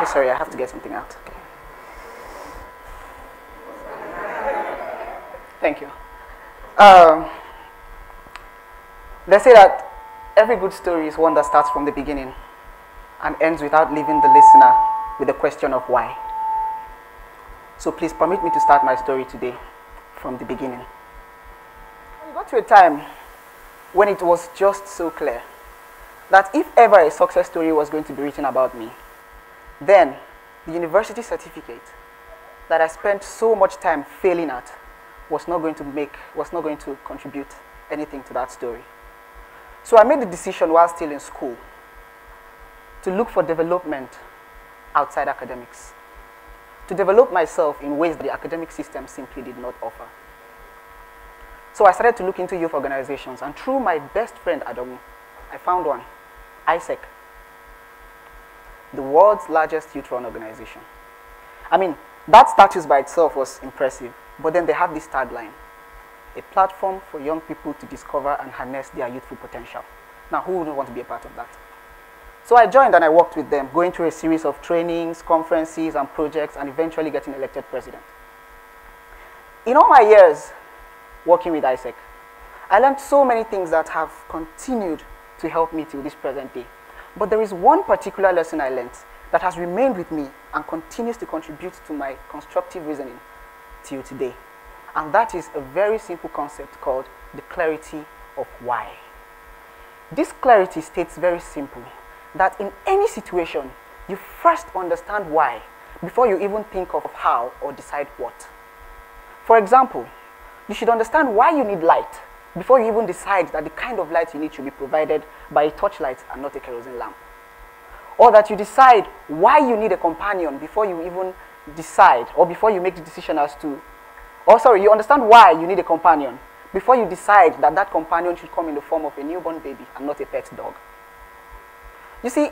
sorry, I have to get something out. Okay. Thank you. They say that every good story is one that starts from the beginning and ends without leaving the listener with the question of why. So please permit me to start my story today from the beginning. We got to a time when it was just so clear that if ever a success story was going to be written about me, then the university certificate that I spent so much time failing at was not going to contribute anything to that story. So I made the decision while still in school to look for development outside academics, to develop myself in ways that the academic system simply did not offer. So I started to look into youth organizations, and through my best friend Adamu, I found one, ISEC, the world's largest youth-run organization. I mean, that status by itself was impressive, but then they have this tagline: a platform for young people to discover and harness their youthful potential. Now, who wouldn't want to be a part of that? So I joined and I worked with them, going through a series of trainings, conferences, and projects, and eventually getting elected president. In all my years working with ISEC, I learned so many things that have continued to help me till this present day. But there is one particular lesson I learned that has remained with me and continues to contribute to my constructive reasoning till today. And that is a very simple concept called the clarity of why. This clarity states very simply that in any situation, you first understand why before you even think of how or decide what. For example, you should understand why you need light before you even decide that the kind of light you need should be provided by a torchlight and not a kerosene lamp. Or that you decide why you need a companion before you even decide, or before you make the decision as to, you understand why you need a companion before you decide that that companion should come in the form of a newborn baby and not a pet dog. You see,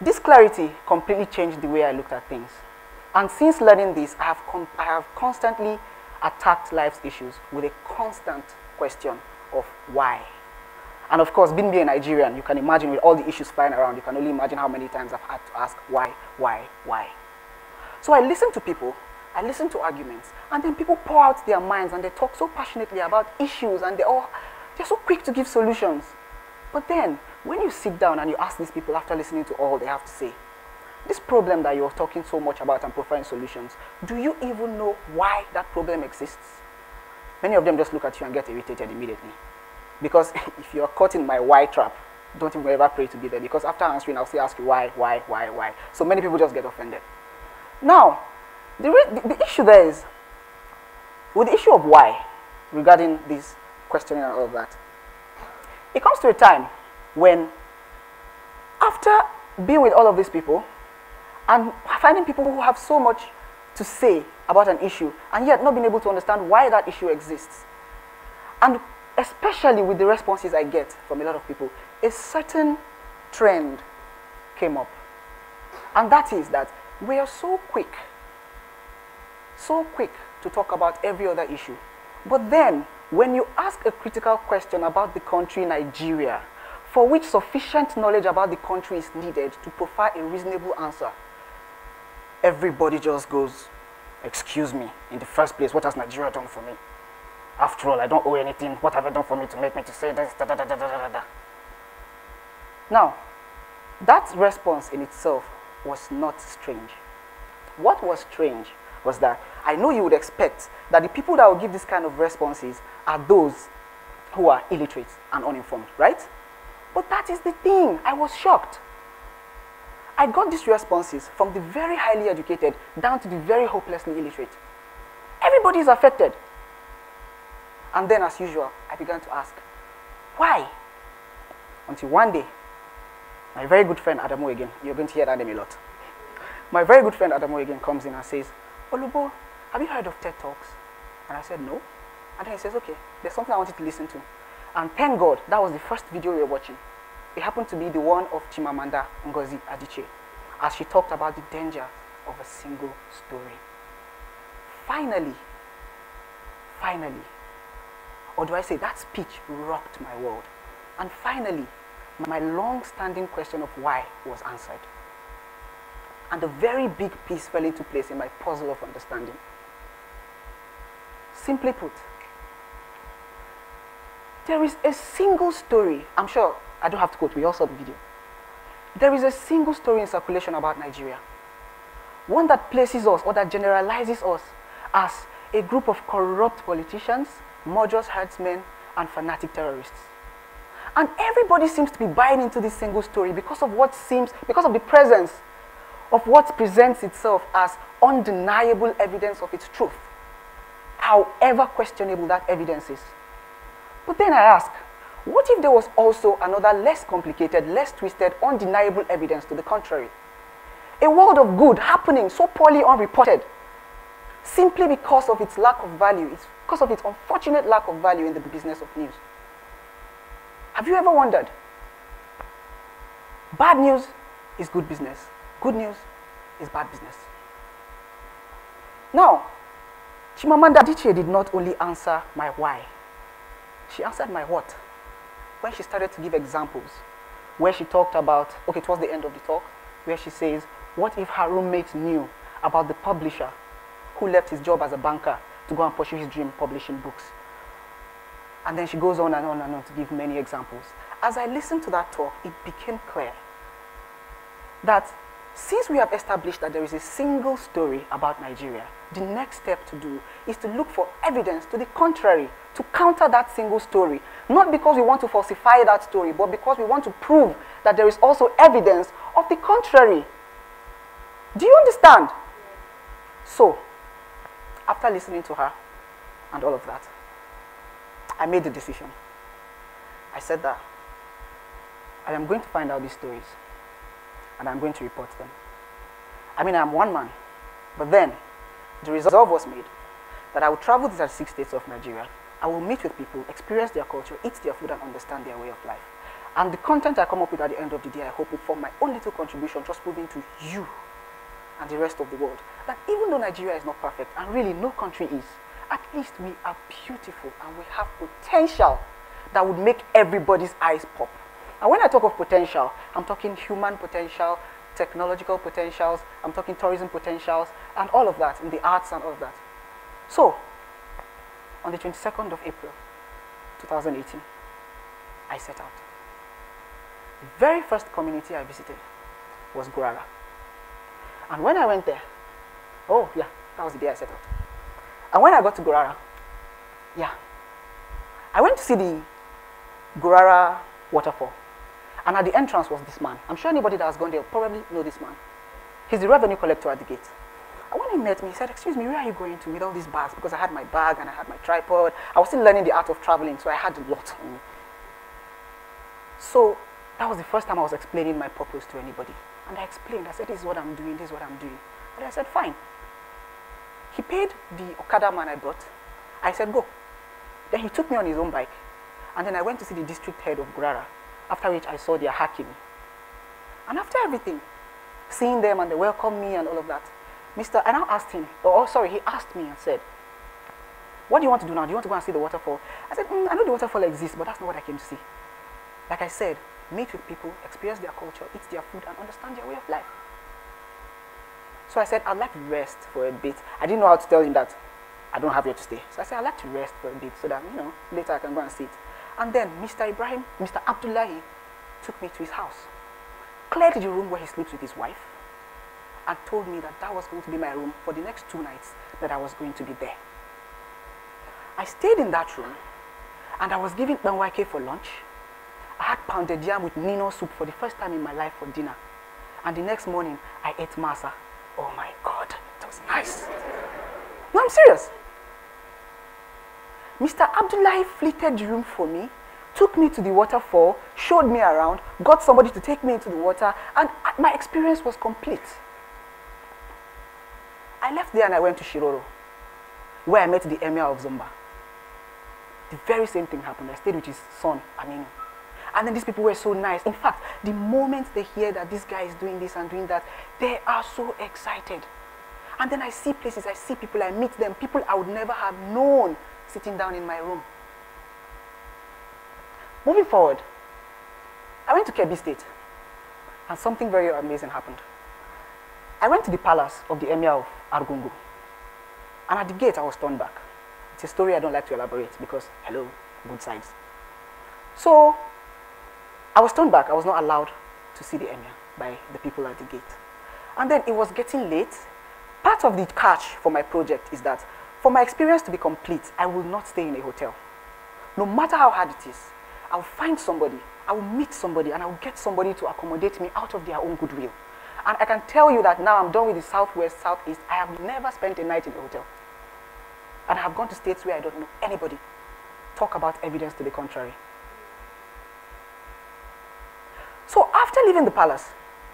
this clarity completely changed the way I looked at things. And since learning this, I have constantly attacked life's issues with a constant question of why. And of course, being a Nigerian, you can imagine with all the issues flying around, you can only imagine how many times I've had to ask why. So I listen to people, I listen to arguments, and then people pour out their minds and they talk so passionately about issues, and they're so quick to give solutions. But then, when you sit down and you ask these people after listening to all they have to say, this problem that you're talking so much about and providing solutions, do you even know why that problem exists? Many of them just look at you and get irritated immediately. Because if you're caught in my why trap, don't even ever pray to be there, because after answering, I'll still ask you why. So many people just get offended. Now, the issue there is, with the issue of why, regarding this questioning and all of that, it comes to a time when, after being with all of these people, and finding people who have so much to say about an issue, and yet not being able to understand why that issue exists, and especially with the responses I get from a lot of people, a certain trend came up. And that is that we are so quick to talk about every other issue. But then, when you ask a critical question about the country Nigeria, for which sufficient knowledge about the country is needed to provide a reasonable answer, everybody just goes, excuse me, in the first place, what has Nigeria done for me? After all, I don't owe anything. What have you done for me to make me to say this? Now, that response in itself was not strange. What was strange was that I know you would expect that the people that will give this kind of responses are those who are illiterate and uninformed, right? But that is the thing. I was shocked. I got these responses from the very highly educated down to the very hopelessly illiterate. Everybody is affected. And then, as usual, I began to ask, why? Until one day, my very good friend Adamu again, you're going to hear that name a lot. My very good friend Adamu again comes in and says, Olobo, have you heard of TED Talks? And I said, no. And then he says, okay, there's something I want you to listen to. And thank God, that was the first video we were watching. It happened to be the one of Chimamanda Ngozi Adichie, as she talked about the danger of a single story. Finally, or do I say that speech rocked my world. And finally, my long-standing question of why was answered. And a very big piece fell into place in my puzzle of understanding. Simply put, there is a single story, I'm sure, I don't have to quote, we all saw the video. There is a single story in circulation about Nigeria. One that places us, or that generalizes us, as a group of corrupt politicians, murderous herdsmen, and fanatic terrorists. And everybody seems to be buying into this single story because of because of the presence of what presents itself as undeniable evidence of its truth, however questionable that evidence is. But then I ask, what if there was also another less complicated, less twisted, undeniable evidence to the contrary? A world of good happening so poorly unreported, simply because of its lack of value, because of its unfortunate lack of value in the business of news. Have you ever wondered? Bad news is good business. Good news is bad business. Now, Chimamanda Adichie did not only answer my why, she answered my what. When she started to give examples, where she talked about, okay, towards the end of the talk, where she says, what if her roommate knew about the publisher who left his job as a banker to go and pursue his dream publishing books? And then she goes on and on and on to give many examples. As I listened to that talk, it became clear that since we have established that there is a single story about Nigeria, the next step to do is to look for evidence to the contrary, to counter that single story. Not because we want to falsify that story, but because we want to prove that there is also evidence of the contrary. Do you understand? So, after listening to her and all of that, I made the decision. I said that I am going to find out these stories and I'm going to report them. I mean, I'm one man, but then the resolve was made that I will travel to the 36 states of Nigeria. I will meet with people, experience their culture, eat their food, and understand their way of life. And the content I come up with at the end of the day, I hope will form my own little contribution, just proving to you and the rest of the world that even though Nigeria is not perfect, and really no country is, at least we are beautiful and we have potential that would make everybody's eyes pop. And when I talk of potential, I'm talking human potential, technological potentials, I'm talking tourism potentials, and all of that, in the arts and all of that. So, on the 22nd of April, 2018, I set out. The very first community I visited was Gurara. And when I went there, oh yeah, that was the day I set out. And when I got to Gurara, yeah, I went to see the Gurara waterfall. And at the entrance was this man. I'm sure anybody that has gone there will probably know this man. He's the revenue collector at the gate. And when he met me, he said, excuse me, where are you going to with all these bags? Because I had my bag and I had my tripod. I was still learning the art of traveling, so I had a lot on me. So that was the first time I was explaining my purpose to anybody. And I explained, I said, this is what I'm doing, this is what I'm doing. And I said, fine. He paid the Okada man I brought. I said, go. Then he took me on his own bike. And then I went to see the district head of Gurara, after which I saw their Hakim. And after everything, seeing them and they welcomed me and all of that, I now asked him, he asked me and said, what do you want to do now? Do you want to go and see the waterfall? I said, I know the waterfall exists, but that's not what I came to see. Like I said, meet with people, experience their culture, eat their food, and understand their way of life. So I said, I'd like to rest for a bit. I didn't know how to tell him that I don't have here to stay. So I said, I'd like to rest for a bit so that, later I can go and sit. And then Mr. Abdullahi took me to his house, cleared the room where he sleeps with his wife, and told me that that was going to be my room for the next 2 nights that I was going to be there. I stayed in that room, and I was given banwake for lunch. I had pounded yam with Nino soup for the first time in my life for dinner. And the next morning, I ate masa. Oh my God, it was nice. No, I'm serious. Mr. Abdullahi fleeted the room for me, took me to the waterfall, showed me around, got somebody to take me into the water, and my experience was complete. I left there and I went to Shiroro, where I met the Emir of Zomba. The very same thing happened. I stayed with his son, Aminu. And then these people were so nice. In fact, the moment they hear that this guy is doing this and doing that, they are so excited. And then I see places, I see people, I meet them, people I would never have known sitting down in my room. Moving forward, I went to Kebbi State, and something very amazing happened. I went to the palace of the Emir of Argungu. And at the gate, I was turned back. It's a story I don't like to elaborate because, hello, good sides. So, I was turned back. I was not allowed to see the Emir by the people at the gate. And then it was getting late. Part of the catch for my project is that for my experience to be complete, I will not stay in a hotel. No matter how hard it is, I will find somebody, I will meet somebody, and I will get somebody to accommodate me out of their own goodwill. And I can tell you that now I'm done with the Southwest, Southeast. I have never spent a night in a hotel. And I have gone to states where I don't know anybody. Talk about evidence to the contrary. So after leaving the palace,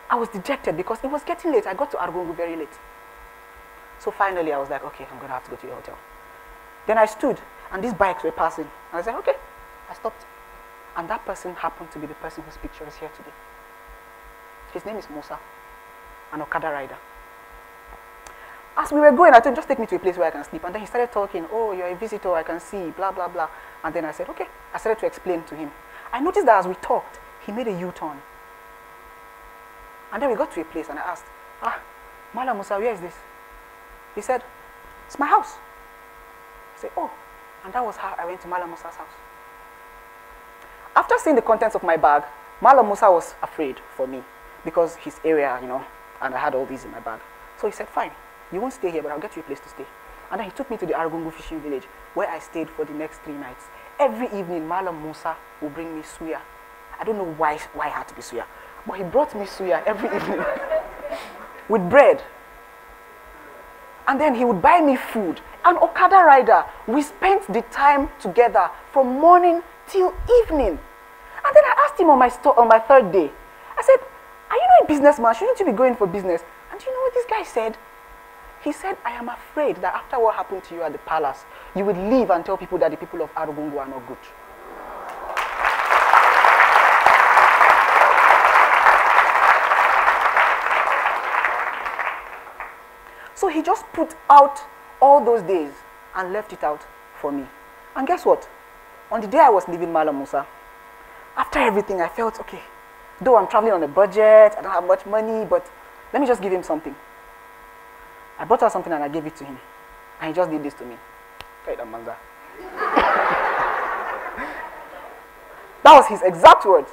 I was dejected because it was getting late. I got to Argungu very late. So finally I was like, okay, I'm going to have to go to the hotel. Then I stood and these bikes were passing. And I said, okay. I stopped. And that person happened to be the person whose picture is here today. His name is Musa, an Okada rider. As we were going, I told him, just take me to a place where I can sleep. And then he started talking, oh, you're a visitor, I can see, blah, blah, blah. And then I said, okay. I started to explain to him. I noticed that as we talked, he made a U-turn. And then we got to a place and I asked, Mala Musa, where is this? He said, it's my house. I said, oh. And that was how I went to Mala Musa's house. After seeing the contents of my bag, Mala Musa was afraid for me because his area, you know, and I had all these in my bag. So he said, fine, you won't stay here, but I'll get you a place to stay. And then he took me to the Argungu fishing village where I stayed for the next 3 nights. Every evening, Mala Musa will bring me suya. I don't know why it had to be suya, but he brought me suya every evening with bread. And then he would buy me food. An Okada rider, we spent the time together from morning till evening. And then I asked him on my 3rd day, I said, are you not a businessman? Shouldn't you be going for business? And do you know what this guy said? He said, I am afraid that after what happened to you at the palace, you would leave and tell people that the people of Argungu are not good. So he just put out all those days and left it out for me. And guess what? On the day I was leaving Mala Musa, after everything I felt, okay, though I'm traveling on a budget, I don't have much money, but let me just give him something. I brought out something and I gave it to him. And he just did this to me. That was his exact words.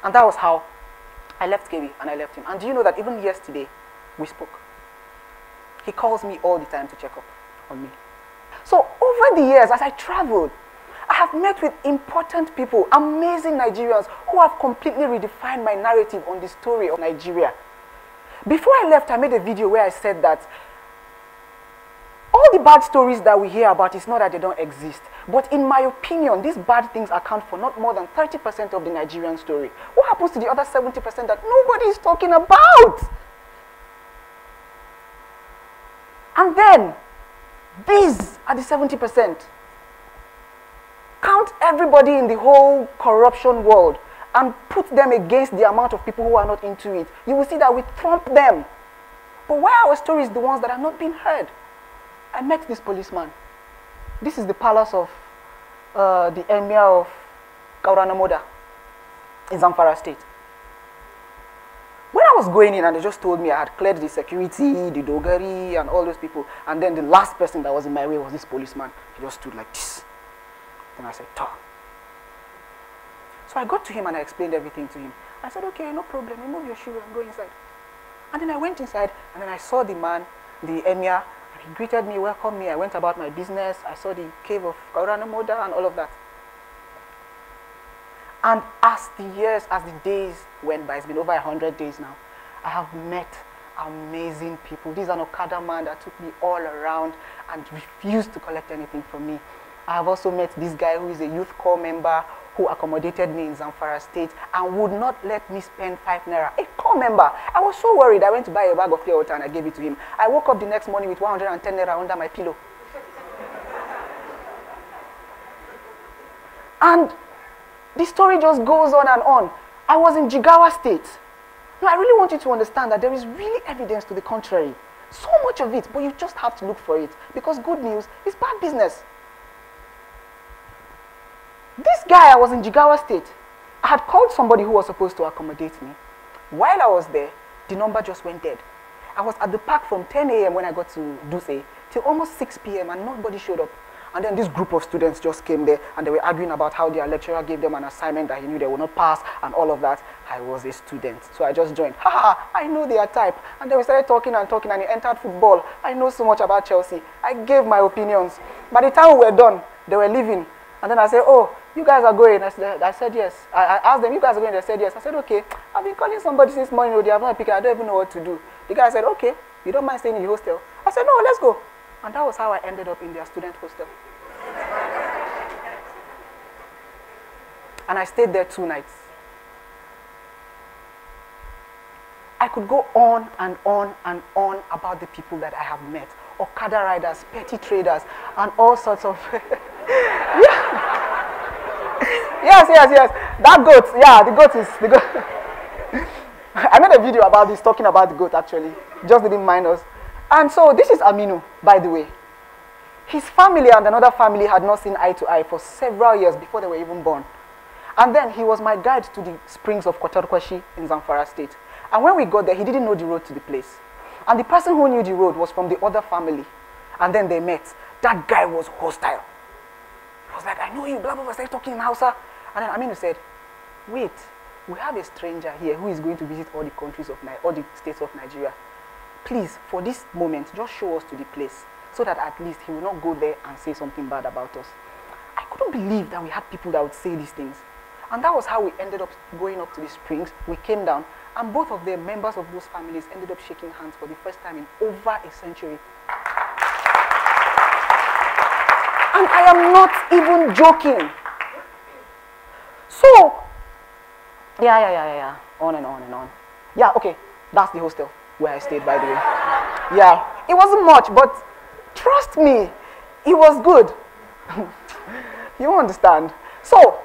And that was how I left Kebbi and I left him. And do you know that even yesterday, we spoke. He calls me all the time to check up on me. So over the years, as I traveled, I have met with important people, amazing Nigerians who have completely redefined my narrative on the story of Nigeria. Before I left, I made a video where I said that all the bad stories that we hear about, it's not that they don't exist. But in my opinion, these bad things account for not more than 30% of the Nigerian story. What happens to the other 70% that nobody is talking about? And then, these are the 70%. Count everybody in the whole corruption world and put them against the amount of people who are not into it. You will see that we trump them. But why are our stories the ones that are not being heard? I met this policeman. This is the palace of the Emir of Kauranamoda in Zamfara State. When I was going in and they just told me I had cleared the security, the Dogari and all those people, and then the last person that was in my way was this policeman. He just stood like this. Then I said, "Ta." So I got to him and I explained everything to him. I said, okay, no problem, remove your shoe and go inside. And then I went inside and then I saw the man, the Emir, and he greeted me, welcomed me. I went about my business. I saw the cave of Kauranamoda and all of that. And as the years, as the days went by, it's been over 100 days now, I have met amazing people. This is an Okada man that took me all around and refused to collect anything from me. I have also met this guy who is a youth corps member who accommodated me in Zamfara State and would not let me spend 5 naira. A corps member. I was so worried. I went to buy a bag of pure water and I gave it to him. I woke up the next morning with 110 naira under my pillow. And the story just goes on and on. I was in Jigawa State. Now, I really want you to understand that there is really evidence to the contrary. So much of it, but you just have to look for it. Because good news is bad business. This guy, I was in Jigawa State. I had called somebody who was supposed to accommodate me. While I was there, the number just went dead. I was at the park from 10 a.m. when I got to Duse till almost 6 p.m. and nobody showed up. And then this group of students just came there and they were arguing about how their lecturer gave them an assignment that he knew they would not pass and all of that. I was a student, so I just joined. I know their type. And then we started talking and talking and he entered football. I know so much about Chelsea. I gave my opinions. By the time we were done, they were leaving. And then I said, oh, you guys are going. I said yes. I asked them, you guys are going? They said yes. I said, okay. I've been calling somebody since morning. They have not picked. I don't even know what to do. The guy said, okay, you don't mind staying in the hostel? I said, no, let's go. And that was how I ended up in their student hostel. And I stayed there 2 nights. I could go on and on and on about the people that I have met. Okada riders, petty traders, and all sorts of... Yes. That goat, yeah, the goat is... The goat. I made a video about this, talking about the goat actually. Just didn't mind us. And so this is Aminu, by the way. His family and another family had not seen eye to eye for several years before they were even born. And then he was my guide to the springs of Kotorkwashi in Zamfara State. And when we got there, he didn't know the road to the place. And the person who knew the road was from the other family. And then they met. That guy was hostile. He was like, I know you, blah, blah, blah, started talking in Hausa. And then Aminu said, wait, we have a stranger here who is going to visit all the states of Nigeria. Please, for this moment, just show us to the place so that at least he will not go there and say something bad about us. I couldn't believe that we had people that would say these things. And that was how we ended up going up to the springs. We came down, and both of the members of those families ended up shaking hands for the first time in over a century. And I am not even joking. So, yeah. On and on and on. Yeah, okay, that's the hostel where I stayed, by the way. Yeah, it wasn't much, but trust me, it was good. You understand? So,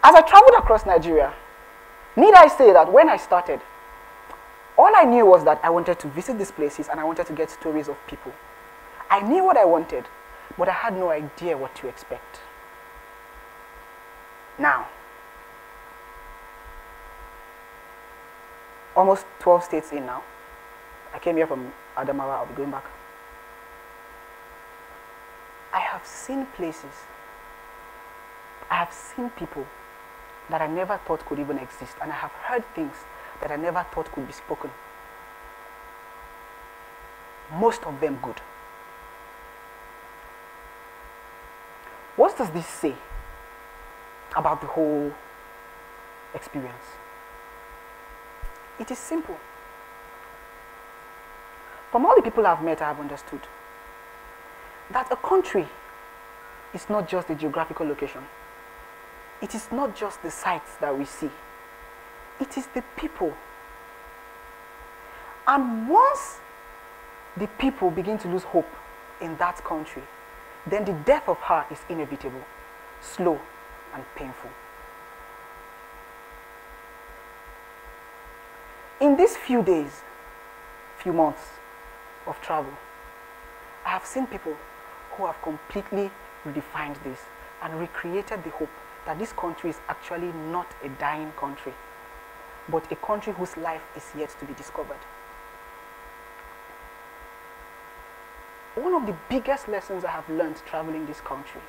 as I traveled across Nigeria, need I say that when I started, all I knew was that I wanted to visit these places and I wanted to get stories of people. I knew what I wanted, but I had no idea what to expect. Now, almost 12 states in now. I came here from Adamawa, I'll be going back. I have seen places, I have seen people that I never thought could even exist, and I have heard things that I never thought could be spoken. Most of them good. What does this say about the whole experience? It is simple. From all the people I've met, I have understood that a country is not just the geographical location. It is not just the sights that we see. It is the people. And once the people begin to lose hope in that country, then the death of her is inevitable, slow and painful. In these few days, few months of travel, I have seen people who have completely redefined this and recreated the hope that this country is actually not a dying country, but a country whose life is yet to be discovered. One of the biggest lessons I have learned traveling this country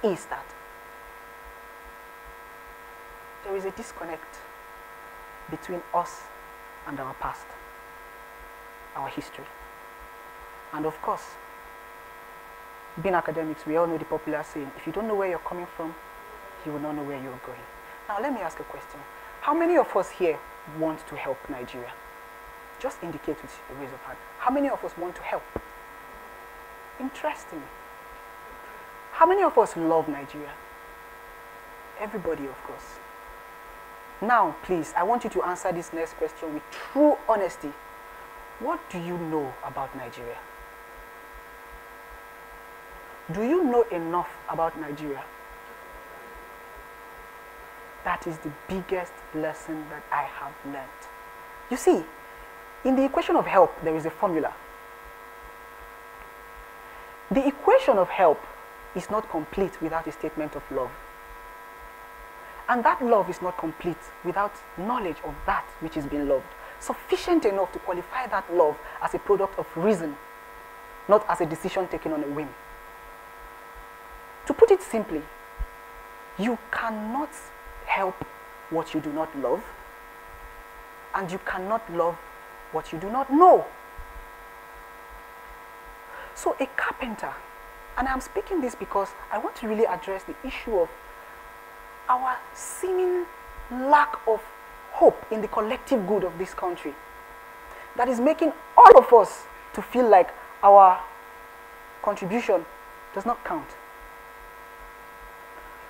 is that there is a disconnect between us and our past, our history. And of course, being academics, we all know the popular saying, if you don't know where you're coming from, you will not know where you're going. Now let me ask a question. How many of us here want to help Nigeria? Just indicate with a raise of hand. How many of us want to help? Interesting. How many of us love Nigeria? Everybody, of course. Now, please, I want you to answer this next question with true honesty. What do you know about Nigeria? Do you know enough about Nigeria? That is the biggest lesson that I have learned. You see, in the equation of help, there is a formula. The equation of help is not complete without a statement of love. And that love is not complete without knowledge of that which is being loved. sufficient enough to qualify that love as a product of reason, not as a decision taken on a whim. To put it simply, you cannot help what you do not love, and you cannot love what you do not know. So a carpenter, and I'm speaking this because I want to really address the issue of our seeming lack of hope in the collective good of this country that is making all of us to feel like our contribution does not count.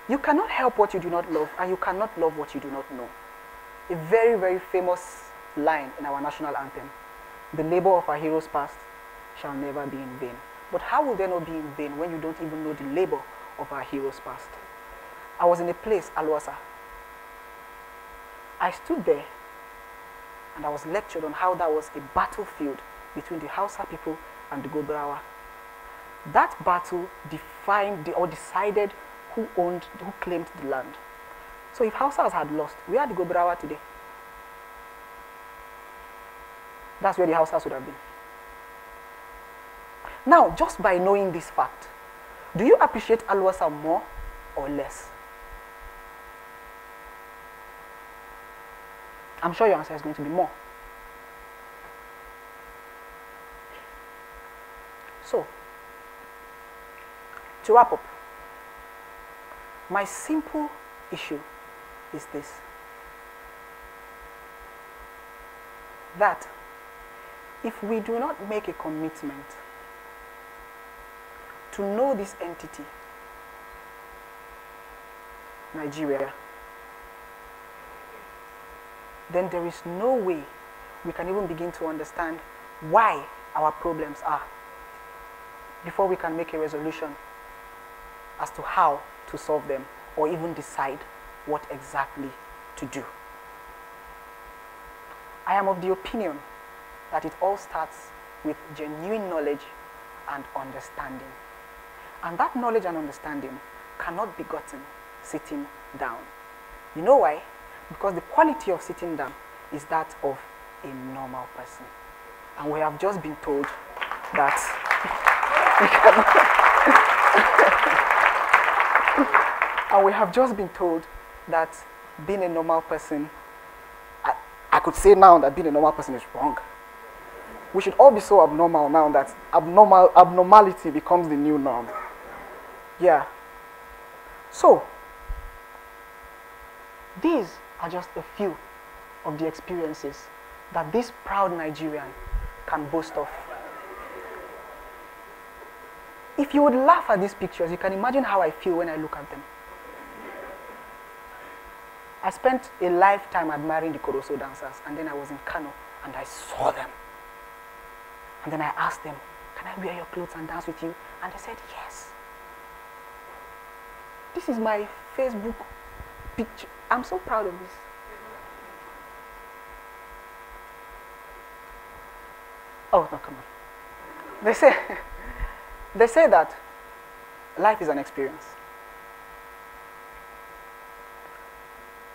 You cannot help what you do not love, and you cannot love what you do not know. A very, very famous line in our national anthem: the labor of our heroes past shall never be in vain. But how will they not be in vain when you don't even know the labor of our heroes past? I was in a place, Alwasa. I stood there and I was lectured on how that was a battlefield between the Hausa people and the Gobrawa. That battle defined or decided who claimed the land. So if Hausas had lost, where are the Gobrawa today? That's where the Hausas would have been. Now, just by knowing this fact, do you appreciate Alwasa more or less? I'm sure your answer is going to be more. So, to wrap up, my simple issue is this: that if we do not make a commitment to know this entity, Nigeria, then there is no way we can even begin to understand why our problems are before we can make a resolution as to how to solve them or even decide what exactly to do. I am of the opinion that it all starts with genuine knowledge and understanding. And that knowledge and understanding cannot be gotten sitting down. You know why? Because the quality of sitting down is that of a normal person. And we have just been told that and we have just been told that being a normal person, I could say now that being a normal person is wrong. We should all be so abnormal now that abnormality becomes the new norm. Yeah. So, these are just a few of the experiences that this proud Nigerian can boast of. If you would laugh at these pictures, you can imagine how I feel when I look at them. I spent a lifetime admiring the Koroso dancers, and then I was in Kano and I saw them. And then I asked them, "Can I wear your clothes and dance with you?" And they said, "Yes." This is my Facebook picture. I'm so proud of this. Oh, no, come on. They say that life is an experience.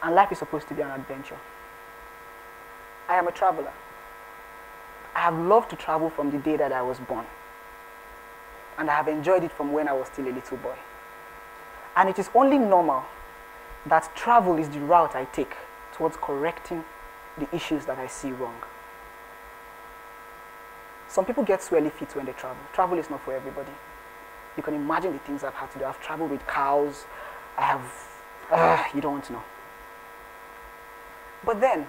And life is supposed to be an adventure. I am a traveler. I have loved to travel from the day that I was born. And I have enjoyed it from when I was still a little boy. And it is only normal that travel is the route I take towards correcting the issues that I see wrong. Some people get swelly feet when they travel. Travel is not for everybody. You can imagine the things I've had to do. I've traveled with cows. I have, you don't want to know. But then,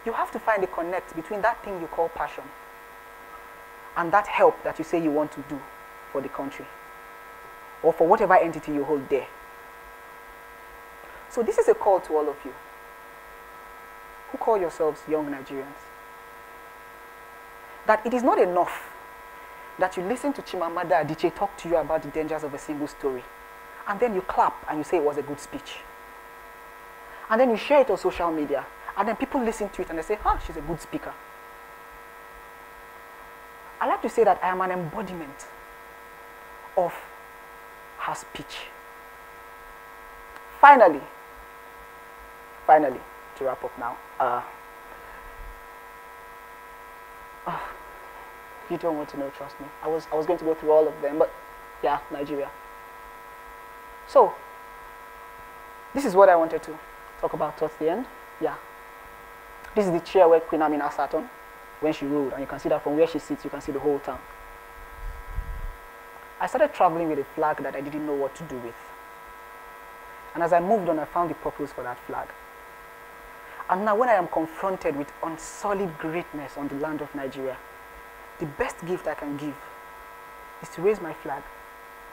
you have to find a connect between that thing you call passion and that help that you say you want to do for the country or for whatever entity you hold there. So this is a call to all of you who call yourselves young Nigerians, that it is not enough that you listen to Chimamanda Adichie talk to you about the dangers of a single story, and then you clap and you say it was a good speech. And then you share it on social media, and then people listen to it and they say, "Ah, she's a good speaker." I like to say that I am an embodiment of her speech. Finally, to wrap up now, You don't want to know, trust me. I was going to go through all of them, but yeah, Nigeria. So, this is what I wanted to talk about towards the end. Yeah. This is the chair where Queen Amina sat on when she ruled, and you can see that from where she sits, you can see the whole town. I started traveling with a flag that I didn't know what to do with. And as I moved on, I found the purpose for that flag. And now when I am confronted with unsullied greatness on the land of Nigeria, the best gift I can give is to raise my flag,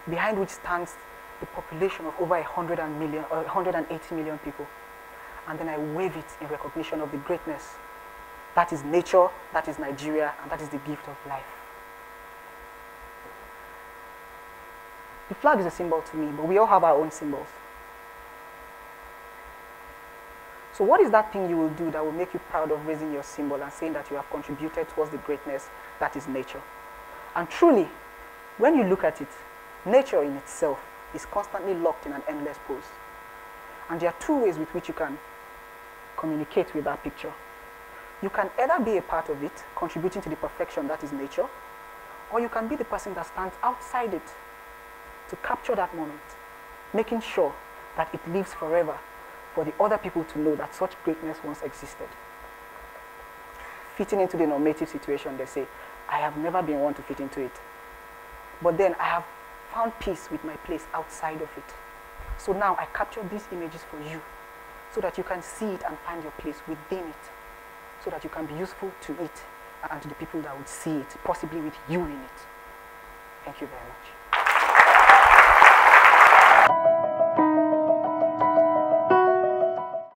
behind which stands the population of over 180 million people. And then I wave it in recognition of the greatness. That is nature, that is Nigeria, and that is the gift of life. The flag is a symbol to me, but we all have our own symbols. So what is that thing you will do that will make you proud of raising your symbol and saying that you have contributed towards the greatness that is nature? And truly, when you look at it, nature in itself is constantly locked in an endless pose. And there are two ways with which you can communicate with that picture. You can either be a part of it, contributing to the perfection that is nature, or you can be the person that stands outside it to capture that moment, making sure that it lives forever for the other people to know that such greatness once existed. Fitting into the normative situation, they say, I have never been one to fit into it. But then I have found peace with my place outside of it. So now I capture these images for you so that you can see it and find your place within it, so that you can be useful to it and to the people that would see it, possibly with you in it. Thank you very much.